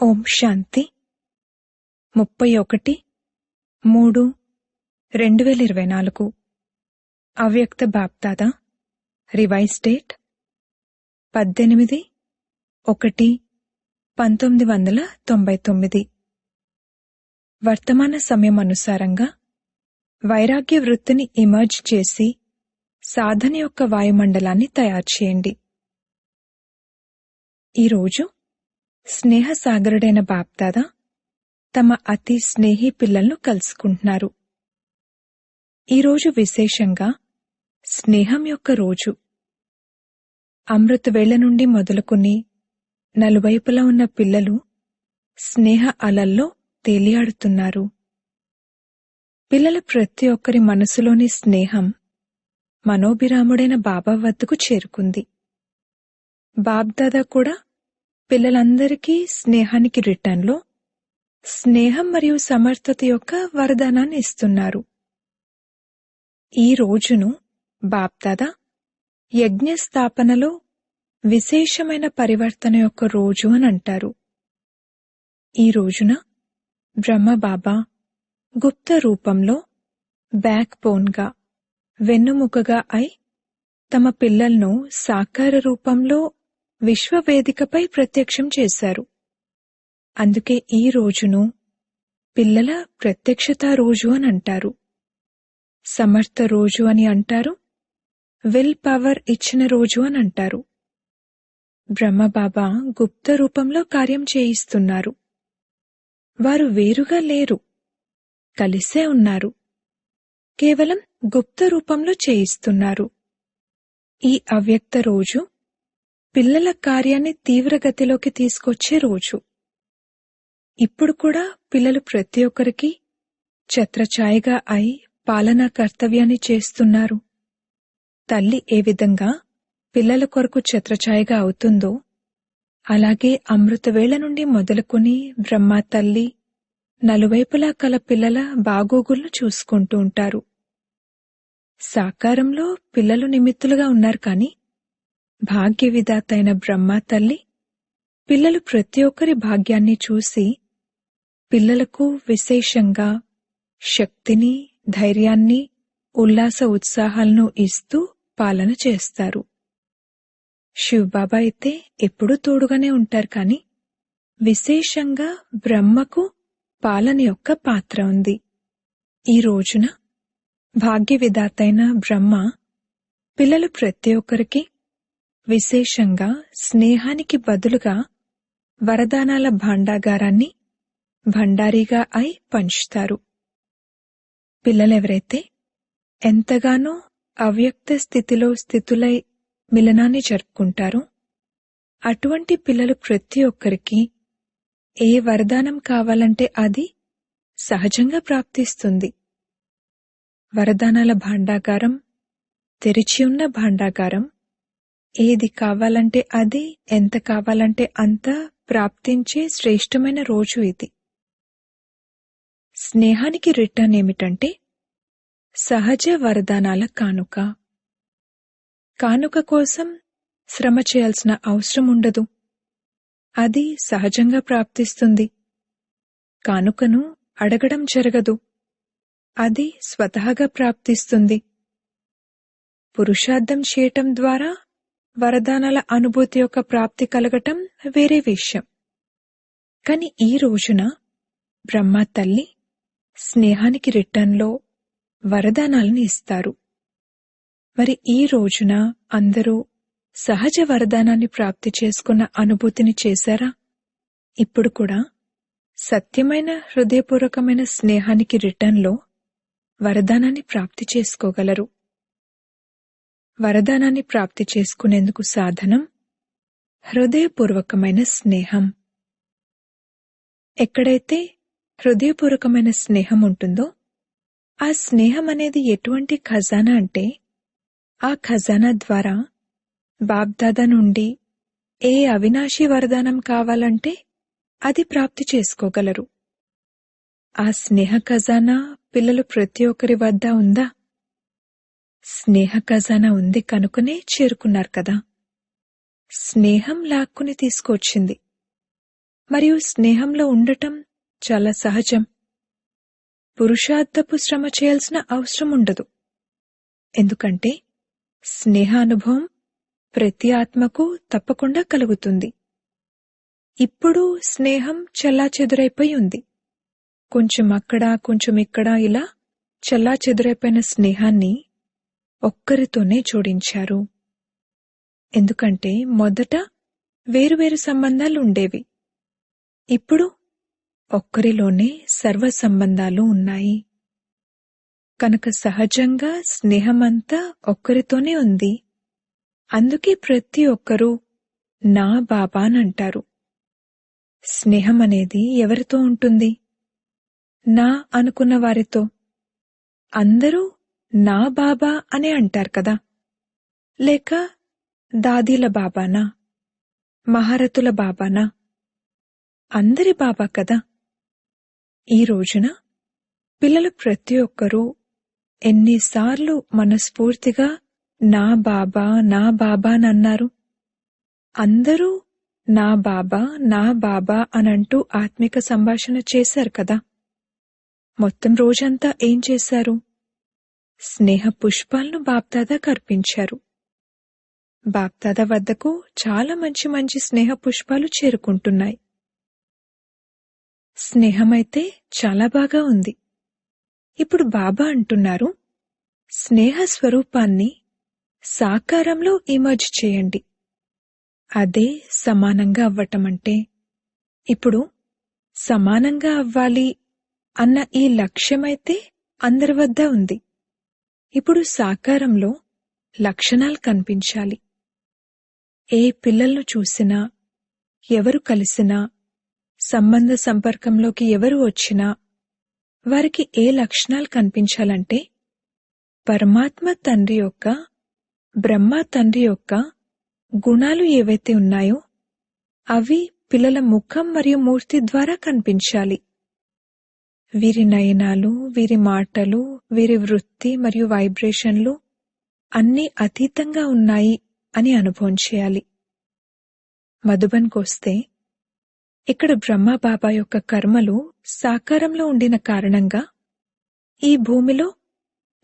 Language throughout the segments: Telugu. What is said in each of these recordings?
ఓం శాంతి 31/3/2024 అవ్యక్త బాప్దాదా రివైజ్ డేట్ 18/1/1999. వర్తమాన సమయం అనుసారంగా వైరాగ్య వృత్తిని ఇమర్జ్ చేసి సాధన యొక్క వాయుమండలాన్ని తయారు చేయండి. ఈరోజు స్నేహసాగరుడైన బాప్దాదా తమ అతి స్నేహి పిల్లలను కలుసుకుంటున్నారు. ఈరోజు విశేషంగా స్నేహం యొక్క రోజు. అమృత వేళ నుండి మొదలుకుని నలువైపులా ఉన్న పిల్లలు స్నేహ అలల్లో తేలియాడుతున్నారు. పిల్లల ప్రతి ఒక్కరి మనసులోని స్నేహం మనోభిరాముడైన బాబా వద్దకు చేరుకుంది. బాబ్దాదా కూడా పిల్లలందరికీ స్నేహానికి రిటర్న్లో స్నేహం మరియు సమర్థత యొక్క వరదానాన్ని ఇస్తున్నారు. ఈ రోజును బాప్దాదా యజ్ఞ స్థాపనలో విశేషమైన పరివర్తన యొక్క రోజు అని అంటారు. ఈ రోజున బ్రహ్మబాబా గుప్త రూపంలో బ్యాక్ బోన్గా వెన్నుముకగా అయి తమ పిల్లలను సాకార రూపంలో విశ్వవేదికపై ప్రత్యక్షం చేశారు. అందుకే ఈ రోజును పిల్లల ప్రత్యక్షత రోజు అని అంటారు. సమర్థ రోజు అని అంటారు. విల్ పవర్ ఇచ్చిన రోజు అని అంటారు. బ్రహ్మబాబా గుప్త రూపంలో కార్యం చేయిస్తున్నారు. వారు వేరుగా లేరు, కలిసే ఉన్నారు. కేవలం గుప్త రూపంలో చేయిస్తున్నారు. ఈ అవ్యక్త రోజు పిల్లల కార్యాన్ని తీవ్రగతిలోకి తీసుకొచ్చే రోజు. ఇప్పుడు కూడా పిల్లలు ప్రతి ఒక్కరికి ఛత్రఛాయగా అయి పాలనా కర్తవ్యాన్ని చేస్తున్నారు. తల్లి ఏ విధంగా పిల్లల కొరకు ఛత్రఛాయగా అవుతుందో అలాగే అమృతవేళ నుండి మొదలుకుని బ్రహ్మ తల్లి నలువైపులా కల పిల్లల బాగోగులను చూసుకుంటూ ఉంటారు. సాకారంలో పిల్లలు నిమిత్తులుగా ఉన్నారు కాని భాగ్య విధాత అయిన బ్రహ్మ తల్లి పిల్లలు ప్రతి ఒక్కరి భాగ్యాన్ని చూసి పిల్లలకు విశేషంగా శక్తిని, ధైర్యాన్ని, ఉల్లాస ఉత్సాహాలను ఇస్తూ పాలన చేస్తారు. శివబాబా అయితే ఎప్పుడూ తోడుగానే ఉంటారు కాని విశేషంగా బ్రహ్మకు పాలన యొక్క పాత్ర ఉంది. ఈ రోజున భాగ్య విధాతైన బ్రహ్మ పిల్లలు ప్రతి ఒక్కరికి విశేషంగా స్నేహానికి బదులుగా వరదానాల భాండాగారాన్ని భండారీగా అయి పంచుతారు. పిల్లలెవరైతే ఎంతగానో అవ్యక్త స్థితిలో స్థితులై మిలనాన్ని జరుపుకుంటారో అటువంటి పిల్లలు ప్రతి ఒక్కరికి ఏ వరదానం కావాలంటే అది సహజంగా ప్రాప్తిస్తుంది. వరదానాల భాండాగారం, తెరిచి ఉన్న భాండాగారం, ఏది కావాలంటే అది, ఎంత కావాలంటే అంత ప్రాప్తించే శ్రేష్టమైన రోజు ఇది. స్నేహానికి రిటర్న్ ఏమిటంటే సహజ వరదానాల కానుక. కానుక కోసం శ్రమ చేయాల్సిన అవసరం ఉండదు. అది సహజంగా ప్రాప్తిస్తుంది. కానుకను అడగడం జరగదు. అది స్వతహాగా ప్రాప్తిస్తుంది. పురుషార్థం చేయటం ద్వారా వరదానాల అనుభూతి యొక్క ప్రాప్తి కలగటం వేరే విషయం. కాని ఈ రోజున బ్రహ్మ తల్లి స్నేహానికి రిటర్న్లో వరదానాలను ఇస్తారు. మరి ఈ రోజున అందరూ సహజ వరదానాన్ని ప్రాప్తి చేసుకున్న అనుభూతిని చేశారా? ఇప్పుడు కూడా సత్యమైన హృదయపూర్వకమైన స్నేహానికి రిటర్న్లో వరదానాన్ని ప్రాప్తి చేసుకోగలరు. వరదానాన్ని ప్రాప్తి చేసుకునేందుకు సాధనం హృదయపూర్వకమైన స్నేహం. ఎక్కడైతే హృదయపూర్వకమైన స్నేహం ఉంటుందో ఆ స్నేహం అనేది ఎటువంటి ఖజానా అంటే ఆ ఖజానా ద్వారా బాబ్దాదా నుండి ఏ అవినాశీ వరదానం కావాలంటే అది ప్రాప్తి చేసుకోగలరు. ఆ స్నేహ ఖజానా పిల్లలు ప్రతి ఒక్కరి వద్ద ఉందా? స్నేహ ఖజానా ఉంది కనుకనే చేరుకున్నారు కదా. స్నేహం లాక్కుని తీసుకొచ్చింది. మరియు స్నేహంలో ఉండటం చాలా సహజం. పురుషార్థపు శ్రమ చేయాల్సిన అవసరం ఉండదు. ఎందుకంటే స్నేహానుభవం ప్రతి ఆత్మకు తప్పకుండా కలుగుతుంది. ఇప్పుడు స్నేహం చెల్లాచెదురైపోయి ఉంది. కొంచెం అక్కడ, కొంచెం ఇక్కడ, ఇలా చెల్లాచెదురైపోయిన స్నేహాన్ని ఒక్కరితోనే జోడించారు. ఎందుకంటే మొదట వేరువేరు సంబంధాలు ఉండేవి. ఇప్పుడు ఒక్కరిలోనే సర్వ సంబంధాలు ఉన్నాయి. కనుక సహజంగా స్నేహమంతా ఒక్కరితోనే ఉంది. అందుకే ప్రతి ఒక్కరూ నా బాబా అంటారు. స్నేహం అనేది ఎవరితో ఉంటుంది? నా అనుకున్న వారితో. అందరూ నా బాబా అనే అంటారు కదా. లేక దాదీల బాబానా, మహారతుల బాబానా? అందరి బాబా కదా. ఈ రోజున పిల్లలు ప్రతి ఒక్కరూ ఎన్నిసార్లు మనస్ఫూర్తిగా నా బాబా, నా బాబా అన్నారు? అందరూ నా బాబా, నా బాబా అనంటూ ఆత్మిక సంభాషణ చేశారు కదా. మొత్తం రోజంతా ఏం చేశారు? స్నేహ పుష్పాలను బాప్దాదా కర్పించారు. బాప్దాదా వద్దకు చాలా మంచి మంచి స్నేహ పుష్పాలు చేరుకుంటున్నాయి. స్నేహమైతే చాలా బాగా ఉంది. ఇప్పుడు బాబా అంటున్నారు, స్నేహ స్వరూపాన్ని సాకారంలో ఇమర్జ్ చేయండి. అదే సమానంగా అవ్వటమంటే. ఇప్పుడు సమానంగా అవ్వాలి అన్న ఈ లక్ష్యమైతే అందరి వద్ద ఉంది. ఇప్పుడు సాకారంలో లక్షణాలు కనిపించాలి. ఏ పిల్లలను చూసినా, ఎవరు కలిసినా, సంబంధ సంపర్కంలోకి ఎవరు వచ్చినా వారికి ఏ లక్షణాలు కనిపించాలంటే పరమాత్మ తండ్రి యొక్క, బ్రహ్మ తండ్రి యొక్క గుణాలు ఏవైతే ఉన్నాయో అవి పిల్లల ముఖం మరియు మూర్తి ద్వారా కనిపించాలి. వీరి నయనాలు, వీరి మాటలు, వీరి వృత్తి మరియు వైబ్రేషన్లు అన్నీ అతీతంగా ఉన్నాయి అని అనుభవం చేయాలి. మధుబన్కొస్తే ఇక్కడ బ్రహ్మబాబా యొక్క కర్మలు సాకారంలో ఉండిన కారణంగా ఈ భూమిలో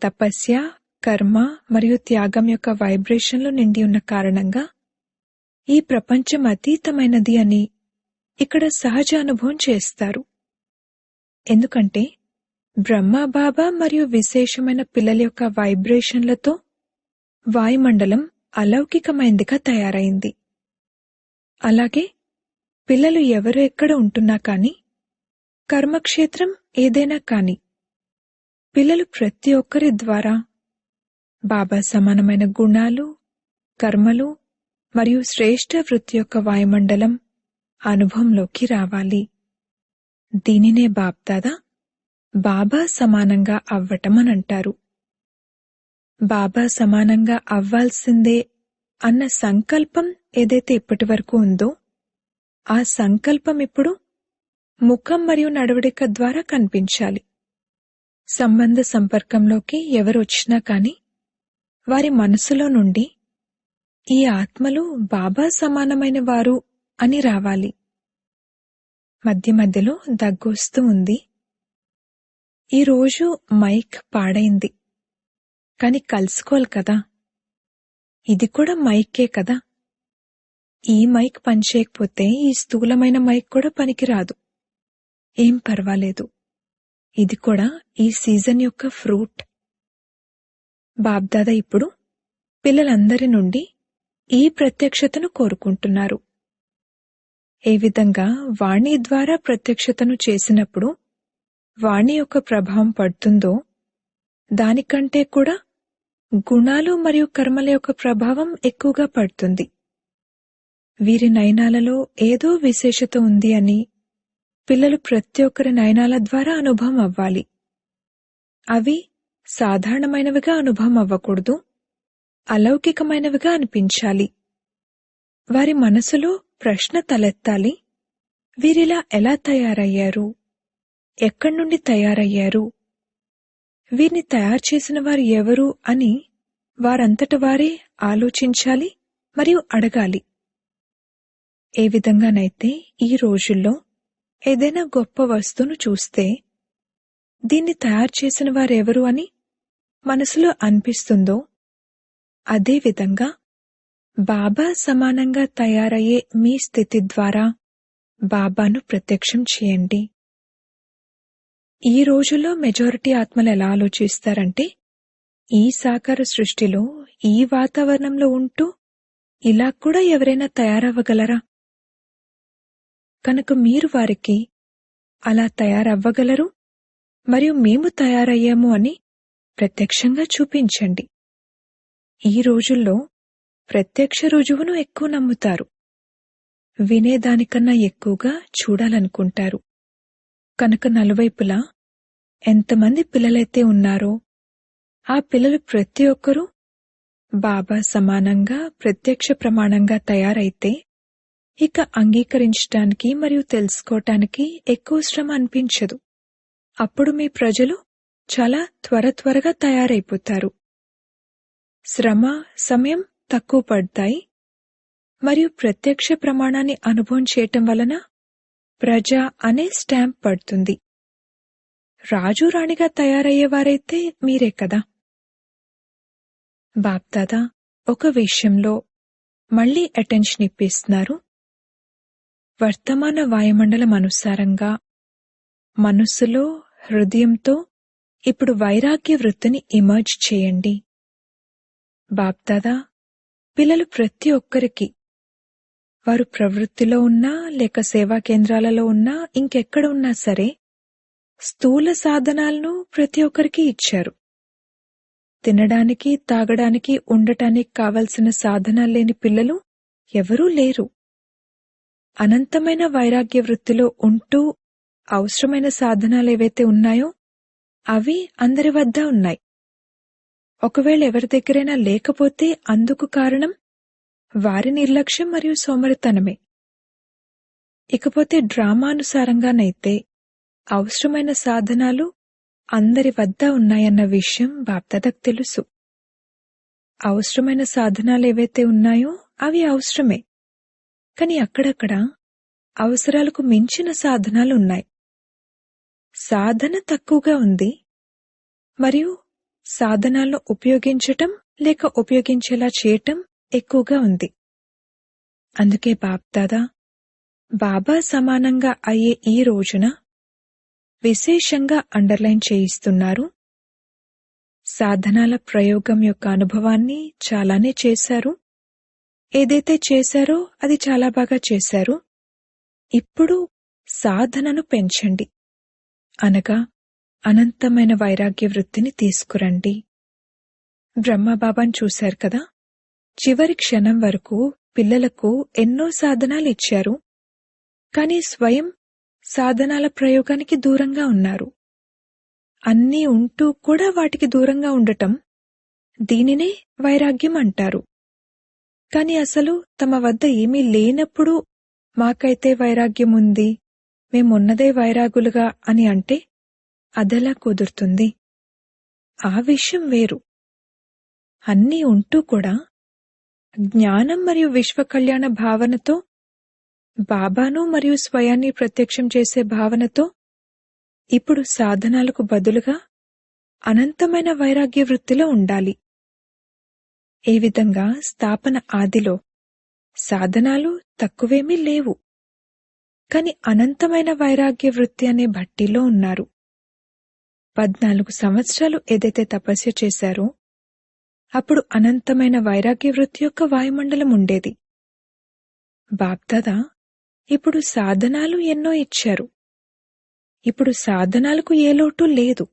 తపస్య, కర్మ మరియు త్యాగం యొక్క వైబ్రేషన్లు నిండి ఉన్న కారణంగా ఈ ప్రపంచం అతీతమైనది అని ఇక్కడ సహజ అనుభవం చేస్తారు. ఎందుకంటే బ్రహ్మబాబా మరియు విశేషమైన పిల్లల యొక్క వైబ్రేషన్లతో వాయుమండలం అలౌకికమైందిగా తయారైంది. అలాగే పిల్లలు ఎవరు ఎక్కడ ఉంటున్నా కాని, కర్మక్షేత్రం ఏదైనా కాని, పిల్లలు ప్రతి ఒక్కరి ద్వారా బాబా సమానమైన గుణాలు, కర్మలు మరియు శ్రేష్ఠ వృత్తి యొక్క వాయుమండలం అనుభవంలోకి రావాలి. దీనినే బాప్దాదా బాబా సమానంగా అవ్వటం అనంటారు. బాబా సమానంగా అవ్వాల్సిందే అన్న సంకల్పం ఏదైతే ఇప్పటివరకు ఉందో ఆ సంకల్పం ఇప్పుడు ముఖం మరియు నడవడిక ద్వారా కనిపించాలి. సంబంధ సంపర్కంలోకి ఎవరు వచ్చినా కాని వారి మనసులో నుండి ఈ ఆత్మలు బాబా సమానమైన వారు అని రావాలి. మధ్య మధ్యలో దగ్గొస్తూ ఉంది. ఈరోజు మైక్ పాడైంది, కాని కలుసుకోవాలి కదా. ఇది కూడా మైకే కదా. ఈ మైక్ పనిచేయకపోతే ఈ స్థూలమైన మైక్ కూడా పనికిరాదు. ఏం పర్వాలేదు, ఇది కూడా ఈ సీజన్ యొక్క ఫ్రూట్. బాబ్దాదా ఇప్పుడు పిల్లలందరి నుండి ఈ ప్రత్యక్షతను కోరుకుంటున్నారు. ఏ విధంగా వాణి ద్వారా ప్రత్యక్షతను చేసినప్పుడు వాణి యొక్క ప్రభావం పడుతుందో దానికంటే కూడా గుణాలు మరియు కర్మల యొక్క ప్రభావం ఎక్కువగా పడుతుంది. వీరి నయనాలలో ఏదో విశేషత ఉంది అని పిల్లలు ప్రతి ఒక్కరి నయనాల ద్వారా అనుభవం అవ్వాలి. అవి సాధారణమైనవిగా అనుభవం అవ్వకూడదు, అలౌకికమైనవిగా అనిపించాలి. వారి మనసులో ప్రశ్న తలెత్తాలి, వీరిలా ఎలా తయారయ్యారు, ఎక్కడి నుండి తయారయ్యారు, వీరిని తయారు చేసిన వారు ఎవరు అని వారంతట వారే ఆలోచించాలి మరియు అడగాలి. ఏ విధంగానైతే ఈ రోజుల్లో ఏదైనా గొప్ప వస్తువును చూస్తే దీన్ని తయారు చేసిన వారెవరు అని మనసులో అనిపిస్తుందో, అదే విధంగా బాబా సమానంగా తయారయ్యే మీ స్థితి ద్వారా బాబాను ప్రత్యక్షం చేయండి. ఈ రోజుల్లో మెజారిటీ ఆత్మలు ఎలా ఆలోచిస్తారంటే, ఈ సాకార సృష్టిలో ఈ వాతావరణంలో ఉంటూ ఇలా కూడా ఎవరైనా తయారవ్వగలరా? కనుక మీరు వారికి అలా తయారవ్వగలరు మరియు మేము తయారయ్యాము అని ప్రత్యక్షంగా చూపించండి. ఈ రోజుల్లో ప్రత్యక్ష రుజువును ఎక్కువ నమ్ముతారు, వినేదానికన్నా ఎక్కువగా చూడాలనుకుంటారు. కనుక నలువైపులా ఎంతమంది పిల్లలైతే ఉన్నారో ఆ పిల్లలు ప్రతి ఒక్కరూ బాబా సమానంగా ప్రత్యక్ష ప్రమాణంగా తయారైతే ఇక అంగీకరించటానికి మరియు తెలుసుకోవటానికి ఎక్కువ శ్రమ అనిపించదు. అప్పుడు మీ ప్రజలు చాలా త్వరగా తయారైపోతారు. శ్రమ, సమయం తక్కువ పడతాయి మరియు ప్రత్యక్ష ప్రమాణాన్ని అనుభవం చేయటం వలన ప్రజ అనే స్టాంప్ పడుతుంది. రాజు రాణిగా తయారయ్యేవారైతే మీరే కదా. బాప్దాదా ఒక విషయంలో మళ్లీ అటెన్షన్ ఇప్పిస్తున్నారు. వర్తమాన వాయుమండలం అనుసారంగా మనస్సులో, హృదయంతో ఇప్పుడు వైరాగ్య వృత్తిని ఇమర్జ్ చేయండి. బాప్దాదా పిల్లలు ప్రతి ఒక్కరికి, వారు ప్రవృత్తిలో ఉన్నా లేక సేవా కేంద్రాలలో ఉన్నా ఇంకెక్కడ ఉన్నా సరే, స్థూల సాధనాలను ప్రతి ఒక్కరికి ఇచ్చారు. తినడానికి, తాగడానికి, ఉండటానికి కావలసిన సాధనాలు లేని పిల్లలు ఎవరూ లేరు. అనంతమైన వైరాగ్య వృత్తిలో ఉంటూ అవసరమైన సాధనాలు ఏవైతే ఉన్నాయో అవి అందరి వద్ద ఉన్నాయి. ఒకవేళ ఎవరి దగ్గరైనా లేకపోతే అందుకు కారణం వారి నిర్లక్ష్యం మరియు సోమరితనమే. ఇకపోతే డ్రామానుసారంగానైతే అవసరమైన సాధనాలు అందరి వద్ద ఉన్నాయన్న విషయం బాప్దాదాకు తెలుసు. అవసరమైన సాధనాలు ఏవైతే ఉన్నాయో అవి అవసరమే, కాని అక్కడక్కడ అవసరాలకు మించిన సాధనాలు ఉన్నాయి. సాధన తక్కువగా ఉంది మరియు సాధనాలను ఉపయోగించటం లేక ఉపయోగించేలా చేయటం ఎక్కువగా ఉంది. అందుకే బాప్దాదా బాబా సమానంగా అయ్యే ఈ రోజున విశేషంగా అండర్లైన్ చేయిస్తున్నారు. సాధనాల ప్రయోగం యొక్క అనుభవాన్ని చాలానే చేశారు. ఏదైతే చేశారో అది చాలా బాగా చేశారు. ఇప్పుడు సాధనను పెంచండి, అనగా అనంతమైన వైరాగ్య వృత్తిని తీసుకురండి. బ్రహ్మబాబాను చూశారు కదా, చివరి క్షణం వరకు పిల్లలకు ఎన్నో సాధనాలు ఇచ్చారు, కాని స్వయం సాధనాల ప్రయోగానికి దూరంగా ఉన్నారు. అన్నీ ఉంటూ కూడా వాటికి దూరంగా ఉండటం, దీనినే వైరాగ్యం అంటారు. కాని అసలు తమ వద్ద ఏమీ లేనప్పుడు మాకైతే వైరాగ్యం ఉంది, మేమున్నదే వైరాగులుగా అని అంటే అదెలా కుదురుతుంది? ఆ విషయం వేరు. అన్నీ ఉంటూ కూడా జ్ఞానం మరియు విశ్వ కళ్యాణ భావనతో, బాబాను మరియు స్వయాన్ని ప్రత్యక్షం చేసే భావనతో ఇప్పుడు సాధనాలకు బదులుగా అనంతమైన వైరాగ్య వృత్తిలో ఉండాలి. ఏ విధంగా స్థాపన ఆదిలో సాధనాలు తక్కువేమీ లేవు, కాని అనంతమైన వైరాగ్య వృత్తి అనే భట్టిలో ఉన్నారు. 14 సంవత్సరాలు ఏదైతే తపస్య చేశారో అప్పుడు అనంతమైన వైరాగ్య వృత్తి యొక్క వాయుమండలం ఉండేది. బాప్దాదా ఇప్పుడు సాధనాలు ఎన్నో ఇచ్చారు. ఇప్పుడు సాధనాలకు ఏ లోటు లేదు,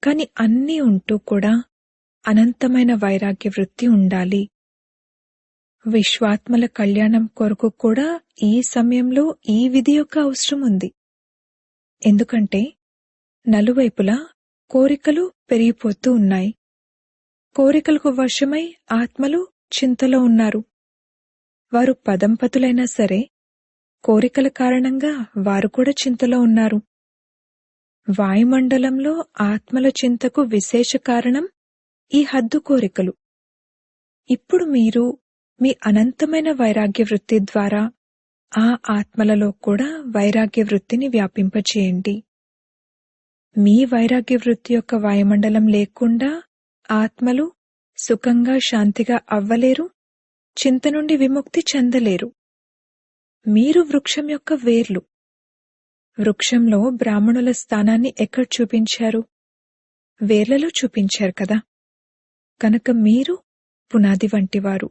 కాని అన్నీ ఉంటూ కూడా అనంతమైన వైరాగ్య వృత్తి ఉండాలి. విశ్వాత్మల కళ్యాణం కొరకు కూడా ఈ సమయంలో ఈ విధి యొక్క అవసరం ఉంది. ఎందుకంటే నలువైపులా కోరికలు పెరిగిపోతూ ఉన్నాయి. కోరికలకు వశమై ఆత్మలు చింతలో ఉన్నారు. వారు పదంపతులైనా సరే కోరికల కారణంగా వారు కూడా చింతలో ఉన్నారు. వాయుమండలంలో ఆత్మల చింతకు విశేష కారణం ఈ హద్దు కోరికలు. ఇప్పుడు మీరు మీ అనంతమైన వైరాగ్య వృత్తి ద్వారా ఆ ఆత్మలలో కూడా వైరాగ్య వృత్తిని వ్యాపింపచేయండి. మీ వైరాగ్య వృత్తి యొక్క వాయుమండలం లేకుండా ఆత్మలు సుఖంగా శాంతిగా అవ్వలేరు, చింత నుండి విముక్తి చెందలేరు. మీరు వృక్షం యొక్క వేర్లు. వృక్షంలో బ్రాహ్మణుల స్థానాన్ని ఎక్కడ చూపించారు? వేర్లలో చూపించారు కదా. కనుక మీరు పునాది వంటివారు.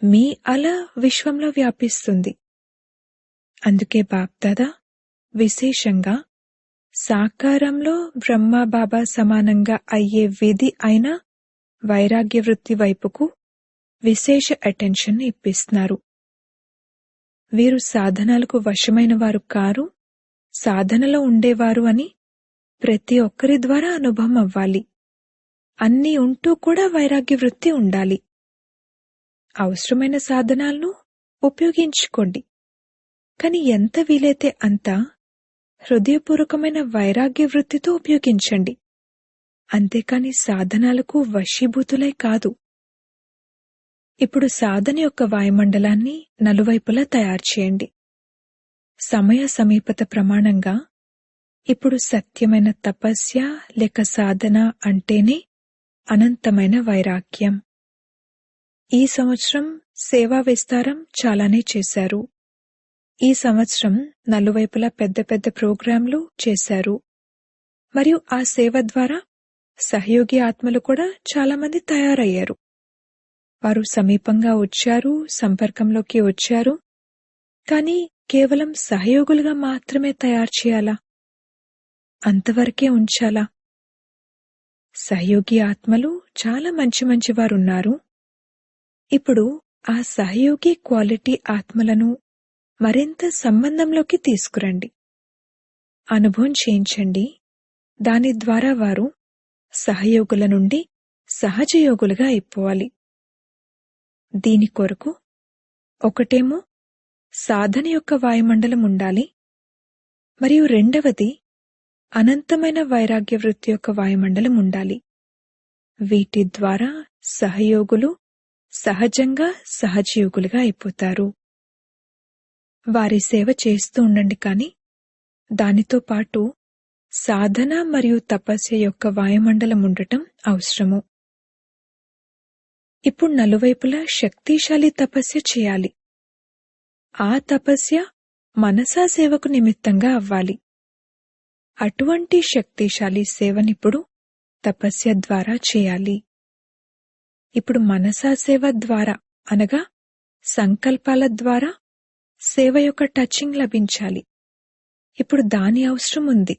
మీ అల విశ్వంలో వ్యాపిస్తుంది. అందుకే బాప్దాదా విశేషంగా సాకారంలో బ్రహ్మబాబా సమానంగా అయ్యే విధి అయిన వైరాగ్య వృత్తి వైపుకు విశేష అటెన్షన్ ఇప్పిస్తున్నారు. వీరు సాధనాలకు వశమైన వారు కారు, సాధనలో ఉండేవారు అని ప్రతి ఒక్కరి ద్వారా అనుభవం అవ్వాలి. అన్నీ ఉంటూ కూడా వైరాగ్య వృత్తి ఉండాలి. అవసరమైన సాధనాలను ఉపయోగించుకోండి, కాని ఎంత వీలైతే అంత హృదయపూర్వకమైన వైరాగ్య వృత్తితో ఉపయోగించండి. అంతేకాని సాధనాలకు వశీభూతులై కాదు. ఇప్పుడు సాధన యొక్క వాయుమండలాన్ని నలువైపులా తయారు చేయండి. సమయ సమీపత ప్రమాణంగా ఇప్పుడు సత్యమైన తపస్య లేక సాధన అంటేనే అనంతమైన వైరాగ్యం. ఈ సంవత్సరం సేవా విస్తారం చాలానే చేశారు. ఈ సంవత్సరం నలువైపులా పెద్ద పెద్ద ప్రోగ్రాంలు చేశారు. మరియు ఆ సేవ ద్వారా సహయోగి ఆత్మలు కూడా చాలామంది తయారయ్యారు. వారు సమీపంగా వచ్చారు, సంపర్కంలోకి వచ్చారు. కానీ కేవలం సహయోగులుగా మాత్రమే తయారు చేయాలా? అంతవరకే ఉంచాలా? సహయోగి ఆత్మలు చాలా మంచి మంచివారున్నారు. ఇప్పుడు ఆ సహయోగి క్వాలిటీ ఆత్మలను మరింత సంబంధంలోకి తీసుకురండి. అనుభవం చేయించండి. దాని ద్వారా వారు సహయోగుల నుండి సహజయోగులుగా అయిపోవాలి. దీని కొరకు ఒకటేమో సాధన యొక్క వాయుమండలం ఉండాలి, మరియు రెండవది అనంతమైన వైరాగ్య వృత్తి యొక్క వాయుమండలం ఉండాలి. వీటి ద్వారా సహయోగులు సహజంగా సహజయోగులుగా అయిపోతారు. వారి సేవ చేస్తూ ఉండండి, కాని దానితో పాటు సాధన మరియు తపస్య యొక్క వాయుమండలం ఉండటం అవసరము. ఇప్పుడు నలువైపులా శక్తిశాలి తపస్య చేయాలి. ఆ తపస్య మనసా సేవకు నిమిత్తంగా అవ్వాలి. అటువంటి శక్తిశాలి సేవనిప్పుడు తపస్య ద్వారా చేయాలి. ఇప్పుడు మనసా సేవ ద్వారా అనగా సంకల్పాల ద్వారా సేవ యొక్క టచింగ్ లభించాలి. ఇప్పుడు దాని అవసరం ఉంది.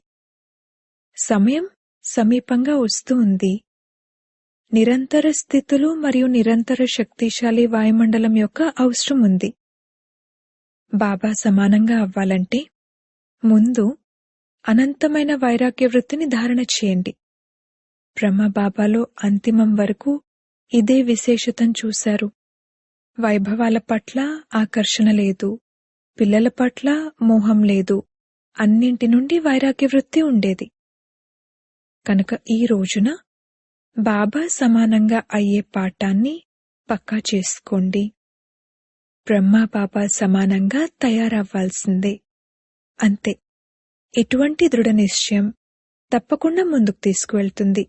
సమయం సమీపంగా వస్తూ ఉంది. నిరంతర స్థితులు మరియు నిరంతర శక్తిశాలి వాయుమండలం యొక్క అవసరం ఉంది. బాబా సమానంగా అవ్వాలంటే ముందు అనంతమైన వైరాగ్య వృత్తిని ధారణ చేయండి. బ్రహ్మబాబాలో అంతిమం వరకు ఇదే విశేషతను చూశారు. వైభవాల పట్ల ఆకర్షణ లేదు, పిల్లల పట్ల మోహం లేదు, అన్నింటి నుండి వైరాగ్య వృత్తి ఉండేది. కనుక ఈ రోజున బాబా సమానంగా అయ్యే పాఠాన్ని పక్కా చేసుకోండి. బ్రహ్మబాబా సమానంగా తయారవ్వాల్సిందే. అంతే. ఇటువంటి దృఢ నిశ్చయం తప్పకుండా ముందుకు తీసుకువెళ్తుంది.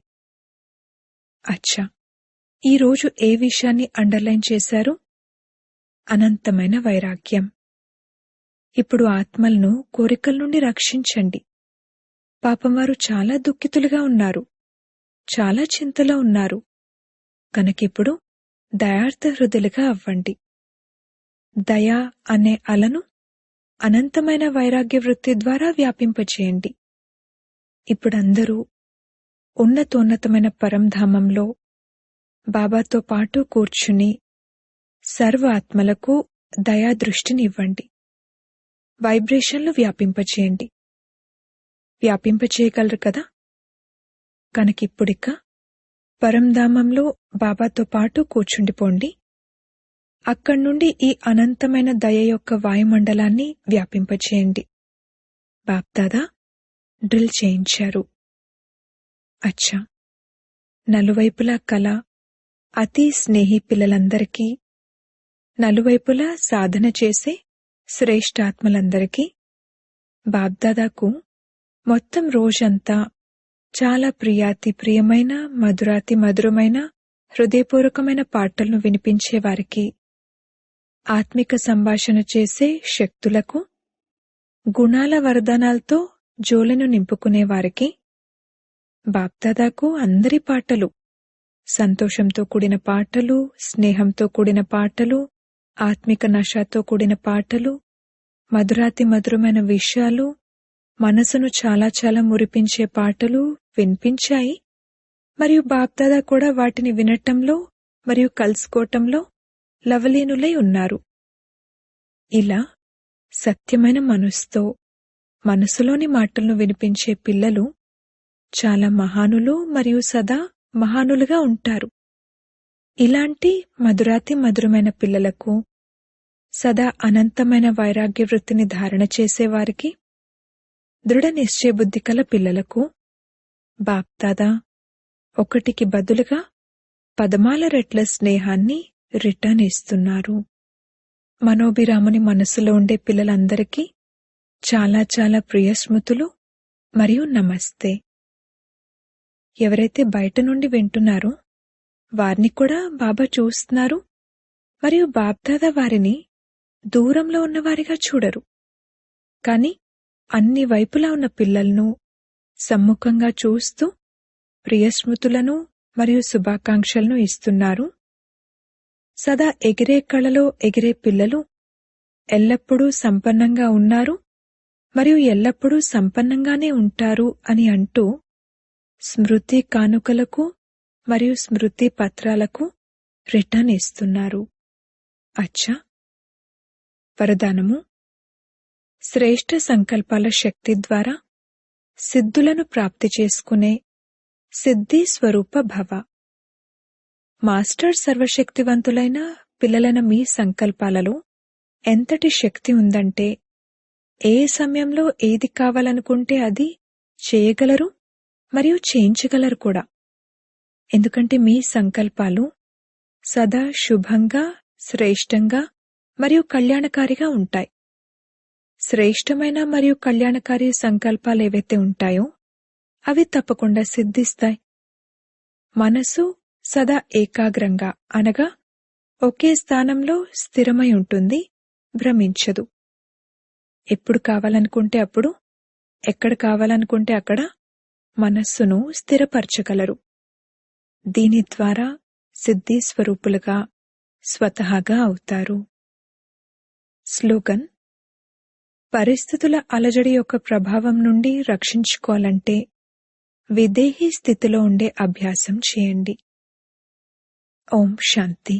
అచ్చా, ఈరోజు ఏ విషయాన్ని అండర్లైన్ చేశారు? అనంతమైన వైరాగ్యం. ఇప్పుడు ఆత్మలను కోరికల నుండి రక్షించండి. పాపం వారు చాలా దుఃఖితులుగా ఉన్నారు, చాలా చింతలో ఉన్నారు. కనుకిప్పుడు దయార్థ హృదయులుగా అవ్వండి. దయా అనే అలను అనంతమైన వైరాగ్య వృత్తి ద్వారా వ్యాపింపచేయండి. ఇప్పుడందరూ ఉన్నతోన్నతమైన పరంధామంలో బాబాతో పాటు కూర్చుని సర్వ ఆత్మలకు దయా దృష్టిని ఇవ్వండి. వైబ్రేషన్లు వ్యాపింపచేయండి. వ్యాపింపచేయగలరు కదా. కనుకిప్పుడిక పరంధామంలో బాబాతో పాటు కూర్చుండిపోండి. అక్కడ్నుండి ఈ అనంతమైన దయ యొక్క వాయుమండలాన్ని వ్యాపింపచేయండి. బాప్దాదా డ్రిల్ చేయించారు. అచ్చా, నలువైపులా కల అతి స్నేహి పిల్లలందరికీ, నలువైపులా సాధన చేసే శ్రేష్ఠాత్మలందరికీ బాబ్దాదాకు మొత్తం రోజంతా చాలా ప్రియాతి ప్రియమైన మధురాతి మధురమైన హృదయపూర్వకమైన పాటలను వినిపించేవారికి, ఆత్మిక సంభాషణ చేసే శక్తులకు, గుణాల వరదానాలతో జోలెను నింపుకునేవారికి బాబ్దాదాకు అందరి పాటలు, సంతోషంతో కూడిన పాటలు, స్నేహంతో కూడిన పాటలు, ఆత్మిక నషాతో కూడిన పాటలు, మధురాతి మధురమైన విషయాలు, మనసును చాలా చాలా మురిపించే పాటలు వినిపించాయి. మరియు బాబ్దాదా కూడా వాటిని వినటంలో మరియు కలుసుకోవటంలో లవలీనులై ఉన్నారు. ఇలా సత్యమైన మనసుతో మనసులోని మాటలను వినిపించే పిల్లలు చాలా మహానులు మరియు సదా మహానులుగా ఉంటారు. ఇలాంటి మధురాతి మధురమైన పిల్లలకు, సదా అనంతమైన వైరాగ్య వృత్తిని ధారణ చేసేవారికి, దృఢ నిశ్చయబుద్ధి కల పిల్లలకు బాప్దాదా ఒకటికి బదులుగా 10 రెట్ల స్నేహాన్ని రిటర్న్ ఇస్తున్నారు. మనోభిరాముని మనసులో ఉండే పిల్లలందరికీ చాలా చాలా ప్రియ స్మృతులు మరియు నమస్తే. ఎవరైతే బయట నుండి వింటున్నారో వారిని కూడా బాబా చూస్తున్నారు మరియు బాప్దాదా వారిని దూరంలో ఉన్నవారిగా చూడరు. కాని అన్ని వైపులా ఉన్న పిల్లలను సమ్ముఖంగా చూస్తూ ప్రియస్మృతులను మరియు శుభాకాంక్షలను ఇస్తున్నారు. సదా ఎగిరే కళలో ఎగిరే పిల్లలు ఎల్లప్పుడూ సంపన్నంగా ఉన్నారు మరియు ఎల్లప్పుడూ సంపన్నంగానే ఉంటారు అని అంటూ స్మృతి కానుకలకు మరియు స్మృతి పత్రాలకు రిటర్న్ ఇస్తున్నారు. అచ్చా, వరదానము: శ్రేష్ఠ సంకల్పాల శక్తి ద్వారా సిద్ధులను ప్రాప్తి చేసుకునే సిద్ధి స్వరూప భవ. మాస్టర్ సర్వశక్తివంతులైన పిల్లలైన మీ సంకల్పాలలో ఎంతటి శక్తి ఉందంటే ఏ సమయంలో ఏది కావాలనుకుంటే అది చేయగలరు మరియు చేయించగలరు కూడా. ఎందుకంటే మీ సంకల్పాలు సదా శుభంగా, శ్రేష్టంగా మరియు కళ్యాణకారిగా ఉంటాయి. శ్రేష్టమైన మరియు కళ్యాణకారి సంకల్పాలు ఏవైతే ఉంటాయో అవి తప్పకుండా సిద్ధిస్తాయి. మనసు సదా ఏకాగ్రంగా అనగా ఒకే స్థానంలో స్థిరమై ఉంటుంది, భ్రమించదు. ఎప్పుడు కావాలనుకుంటే అప్పుడు, ఎక్కడ కావాలనుకుంటే అక్కడ మనస్సును స్థిరపరచగలరు. దీని ద్వారా సిద్ధి స్వరూపులుగా స్వతహాగా అవుతారు. స్లోగన్: పరిస్థితుల అలజడి యొక్క ప్రభావం నుండి రక్షించుకోవాలంటే విదేహీ స్థితిలో ఉండే అభ్యాసం చేయండి. ఓం శాంతి.